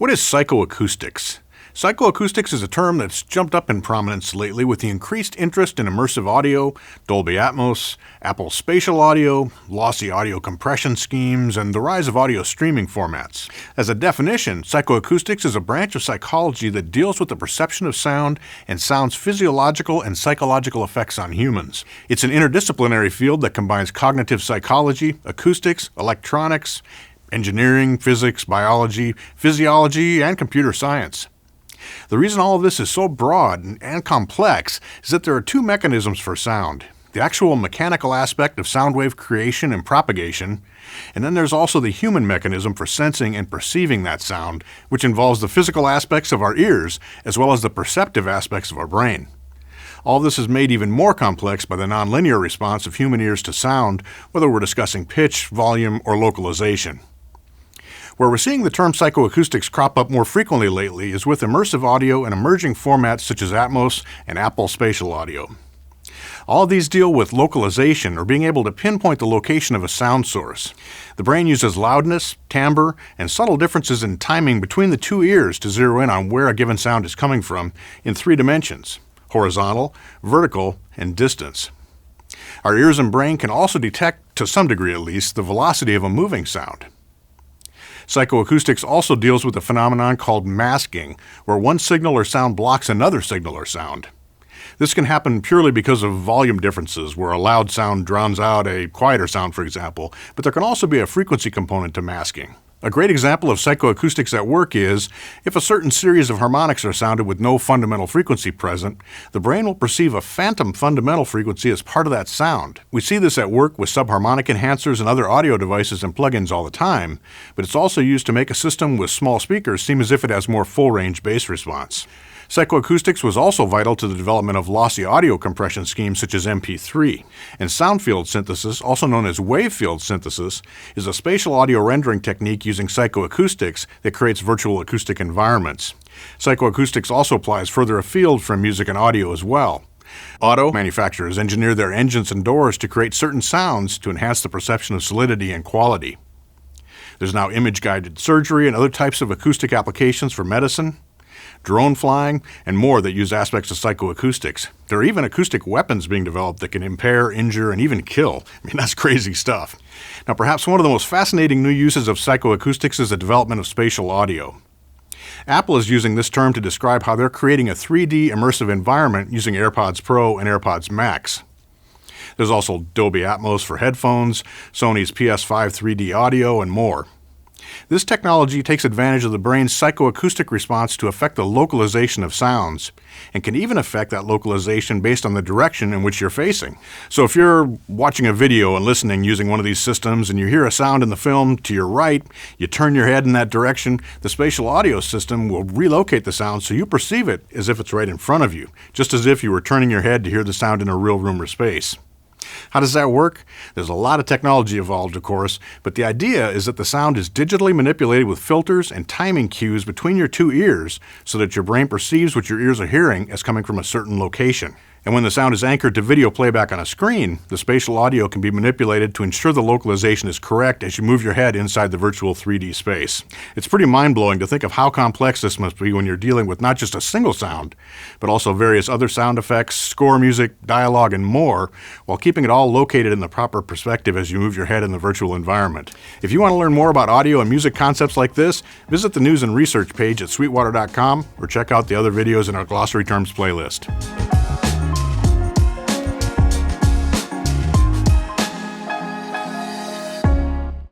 What is psychoacoustics? Psychoacoustics is a term that's jumped up in prominence lately with the increased interest in immersive audio, Dolby Atmos, Apple's Spatial audio, lossy audio compression schemes, and the rise of audio streaming formats. As a definition, psychoacoustics is a branch of psychology that deals with the perception of sound and sound's physiological and psychological effects on humans. It's an interdisciplinary field that combines cognitive psychology, acoustics, electronics, engineering, physics, biology, physiology, and computer science. The reason all of this is so broad and complex is that there are two mechanisms for sound: the actual mechanical aspect of sound wave creation and propagation, and then there's also the human mechanism for sensing and perceiving that sound, which involves the physical aspects of our ears as well as the perceptive aspects of our brain. All this is made even more complex by the nonlinear response of human ears to sound, whether we're discussing pitch, volume, or localization. Where we're seeing the term psychoacoustics crop up more frequently lately is with immersive audio and emerging formats such as Atmos and Apple Spatial audio. All of these deal with localization, or being able to pinpoint the location of a sound source. The brain uses loudness, timbre, and subtle differences in timing between the two ears to zero in on where a given sound is coming from in three dimensions: horizontal, vertical, and distance. Our ears and brain can also detect, to some degree at least, the velocity of a moving sound. Psychoacoustics also deals with a phenomenon called masking, where one signal or sound blocks another signal or sound. This can happen purely because of volume differences, where a loud sound drowns out a quieter sound, for example, but there can also be a frequency component to masking. A great example of psychoacoustics at work is, if a certain series of harmonics are sounded with no fundamental frequency present, the brain will perceive a phantom fundamental frequency as part of that sound. We see this at work with subharmonic enhancers and other audio devices and plugins all the time, but it's also used to make a system with small speakers seem as if it has more full-range bass response. Psychoacoustics was also vital to the development of lossy audio compression schemes such as MP3, and sound field synthesis, also known as wave field synthesis, is a spatial audio rendering technique using psychoacoustics that creates virtual acoustic environments. Psychoacoustics also applies further afield from music and audio as well. Auto manufacturers engineer their engines and doors to create certain sounds to enhance the perception of solidity and quality. There's now image-guided surgery and other types of acoustic applications for medicine, drone flying, and more that use aspects of psychoacoustics. There are even acoustic weapons being developed that can impair, injure, and even kill. I mean, that's crazy stuff. Now, perhaps one of the most fascinating new uses of psychoacoustics is the development of spatial audio. Apple is using this term to describe how they're creating a 3D immersive environment using AirPods Pro and AirPods Max. There's also Dolby Atmos for headphones, Sony's PS5 3D audio, and more. This technology takes advantage of the brain's psychoacoustic response to affect the localization of sounds, and can even affect that localization based on the direction in which you're facing. So if you're watching a video and listening using one of these systems and you hear a sound in the film to your right, you turn your head in that direction, the spatial audio system will relocate the sound so you perceive it as if it's right in front of you, just as if you were turning your head to hear the sound in a real room or space. How does that work? There's a lot of technology involved, of course, but the idea is that the sound is digitally manipulated with filters and timing cues between your two ears so that your brain perceives what your ears are hearing as coming from a certain location. And when the sound is anchored to video playback on a screen, the spatial audio can be manipulated to ensure the localization is correct as you move your head inside the virtual 3D space. It's pretty mind-blowing to think of how complex this must be when you're dealing with not just a single sound, but also various other sound effects, score music, dialogue, and more, while keeping it all located in the proper perspective as you move your head in the virtual environment. If you want to learn more about audio and music concepts like this, visit the news and research page at sweetwater.com or check out the other videos in our glossary terms playlist.